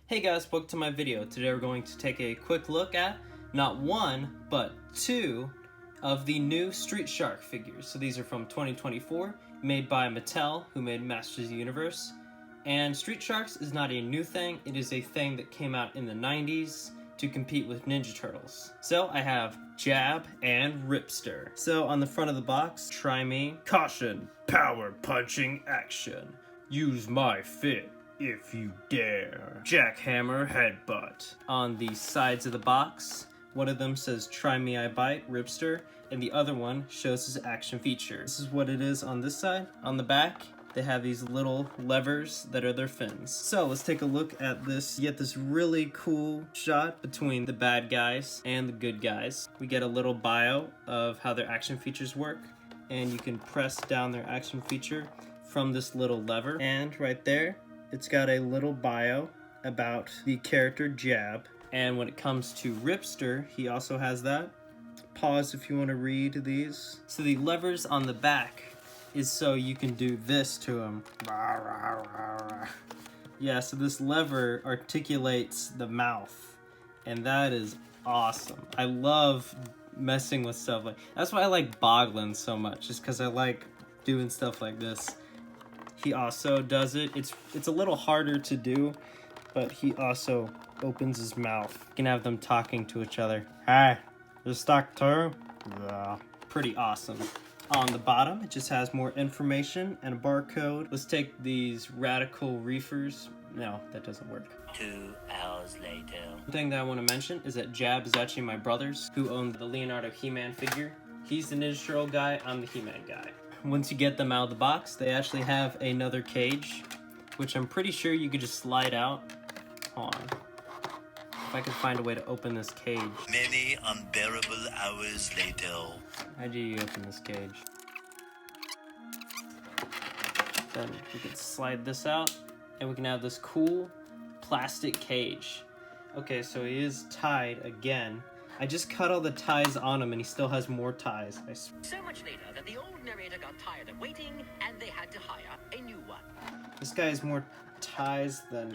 Hey guys, welcome to my video. Today we're going to take a quick look at not one, but two of the new Street Shark figures. So these are from 2024, made by Mattel, who made Masters of the Universe. And Street Sharks is not a new thing, it is a thing that came out in the 90s to compete with Ninja Turtles. So I have Jab and Ripster. So on the front of the box, try me. Caution, power punching action. Use my fit if you dare. Jackhammer headbutt. On the sides of the box, one of them says try me I bite, Ripster, and the other one shows his action feature. This is what it is on this side. On the back, they have these little levers that are their fins. So let's take a look at this. You get this really cool shot between the bad guys and the good guys. We get a little bio of how their action features work, and you can press down their action feature from this little lever. And right there, it's got a little bio about the character Jab. And when it comes to Ripster, he also has that. Pause if you want to read these. So the levers on the back is so you can do this to him. Yeah, so this lever articulates the mouth, and that is awesome. I love messing with stuff like that's why I like boggling so much, just because I like doing stuff like this. He also does it. It's a little harder to do, but he also opens his mouth. You can have them talking to each other. Hey, you stuck too? Yeah. Pretty awesome. On the bottom, it just has more information and a barcode. Let's take these radical reefers. No, that doesn't work. 2 hours later. One thing that I want to mention is that Jab is actually my brother's, who owned the Leonardo He-Man figure. He's the Ninja Turtle guy, I'm the He-Man guy. Once you get them out of the box, they actually have another cage, which I'm pretty sure you could just slide out. Hold on. If I could find a way to open this cage. Many unbearable hours later. How do you open this cage? Then we can slide this out, and we can have this cool plastic cage. Okay, so he is tied again. I just cut all the ties on him, and he still has more ties. So much later that the old narrator got tired of waiting, and they had to hire a new one. This guy has more ties than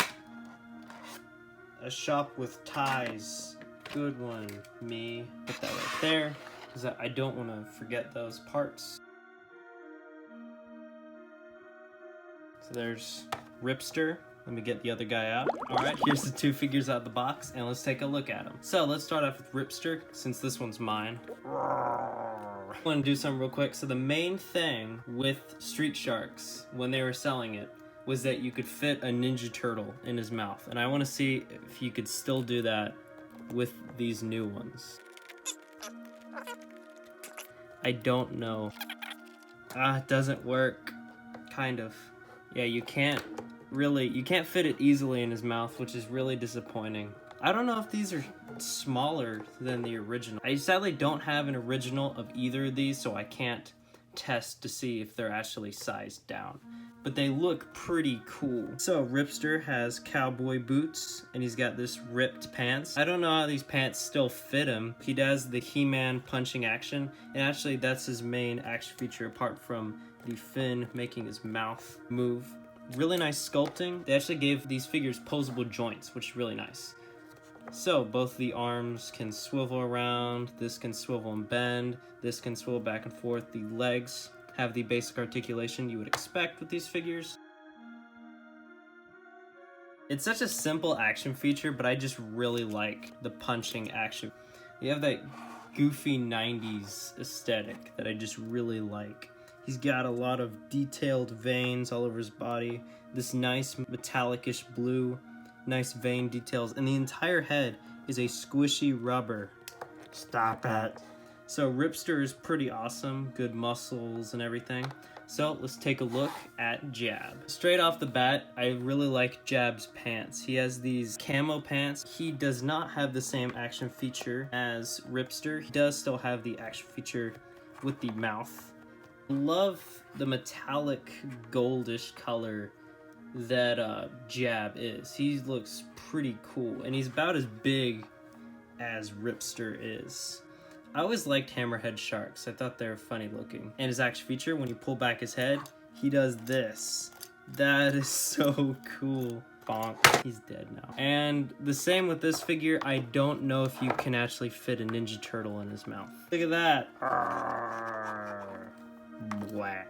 a shop with ties. Good one, me. Put that right there, because I don't want to forget those parts. So there's Ripster. Let me get the other guy out. Alright, here's the two figures out of the box, and let's take a look at them. So let's start off with Ripster, since this one's mine. I want to do something real quick. So the main thing with Street Sharks, when they were selling it, was that you could fit a Ninja Turtle in his mouth. And I want to see if you could still do that with these new ones. I don't know. It doesn't work. Kind of. Yeah, you can't fit it easily in his mouth, which is really disappointing. I don't know if these are smaller than the original. I sadly don't have an original of either of these, so I can't test to see if they're actually sized down. But they look pretty cool. So Ripster has cowboy boots, and he's got this ripped pants. I don't know how these pants still fit him. He does the He-Man punching action, and actually that's his main action feature apart from the fin making his mouth move. Really nice sculpting. They actually gave these figures posable joints, which is really nice. So both the arms can swivel around, this can swivel and bend, this can swivel back and forth. The legs have the basic articulation you would expect with these figures. It's such a simple action feature, but I just really like the punching action. You have that goofy 90s aesthetic that I just really like. He's got a lot of detailed veins all over his body, this nice metallic-ish blue, nice vein details, and the entire head is a squishy rubber. Stop it. So Ripster is pretty awesome, good muscles and everything. So let's take a look at Jab. Straight off the bat, I really like Jab's pants. He has these camo pants. He does not have the same action feature as Ripster. He does still have the action feature with the mouth. Love the metallic goldish color that Jab is. He looks pretty cool, and he's about as big as Ripster is. I always liked hammerhead sharks. I thought they were funny looking. And his action feature, when you pull back his head, he does this. That is so cool. Bonk. He's dead now. And the same with this figure. I don't know if you can actually fit a Ninja Turtle in his mouth. Look at that. Blah.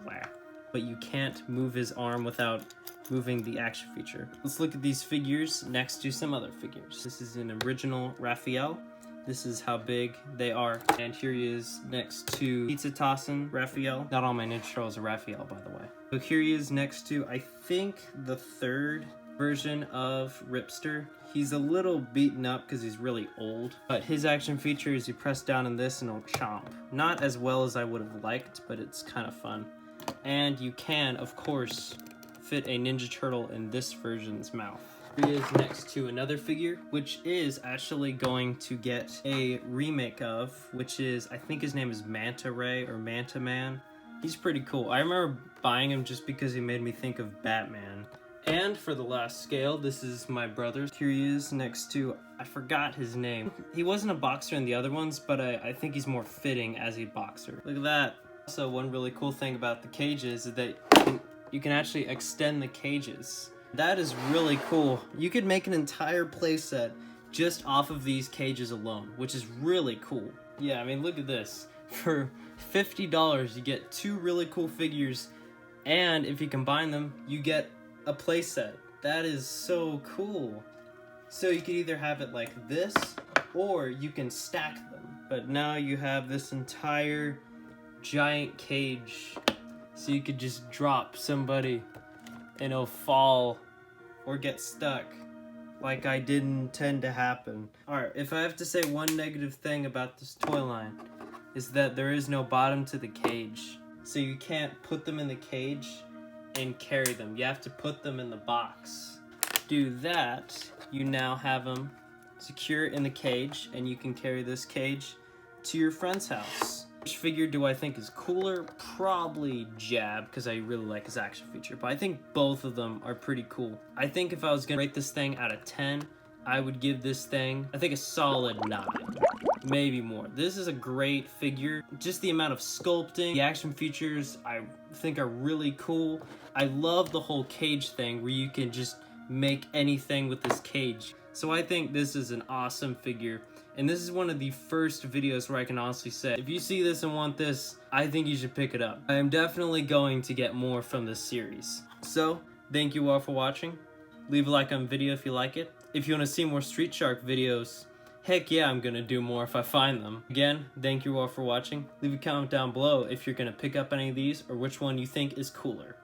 Blah. But you can't move his arm without moving the action feature. Let's look at these figures next to some other figures. This is an original Raphael. This is how big they are. And here he is next to Pizza Tossin Raphael. Not all my Ninja Turtles are Raphael, by the way. So here he is next to, I think, the third version of Ripster. He's a little beaten up because he's really old. But his action feature is you press down on this and it'll chomp. Not as well as I would have liked, but it's kind of fun. And you can, of course, fit a Ninja Turtle in this version's mouth. Here he is next to another figure, which is actually going to get a remake of, which is, I think his name is Manta Ray or Manta Man. He's pretty cool. I remember buying him just because he made me think of Batman. And for the last scale, this is my brother's. Here he is next to, I forgot his name. He wasn't a boxer in the other ones, but I think he's more fitting as a boxer. Look at that. Also, one really cool thing about the cages is that you can actually extend the cages. That is really cool. You could make an entire playset just off of these cages alone, which is really cool. Yeah, I mean, look at this. For $50, you get two really cool figures, and if you combine them, you get a playset. That is so cool. So you could either have it like this, or you can stack them. But now you have this entire giant cage, so you could just drop somebody and it'll fall or get stuck like I didn't intend to happen. Alright, if I have to say one negative thing about this toy line, is that there is no bottom to the cage. So you can't put them in the cage and carry them. You have to put them in the box. Do that, you now have them secure in the cage, and you can carry this cage to your friend's house. Which figure do I think is cooler? Probably Jab, because I really like his action feature, but I think both of them are pretty cool. I think if I was gonna rate this thing out of 10, I would give this thing, I think, a solid 9. Maybe more. This is a great figure. Just the amount of sculpting, the action features, I think are really cool. I love the whole cage thing where you can just make anything with this cage. So I think this is an awesome figure. And this is one of the first videos where I can honestly say, if you see this and want this, I think you should pick it up. I am definitely going to get more from this series. So, thank you all for watching. Leave a like on the video if you like it. If you want to see more Street Shark videos, heck yeah, I'm gonna do more if I find them. Again, thank you all for watching. Leave a comment down below if you're gonna pick up any of these or which one you think is cooler.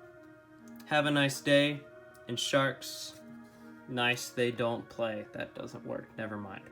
Have a nice day, and sharks, nice they don't play. That doesn't work, never mind.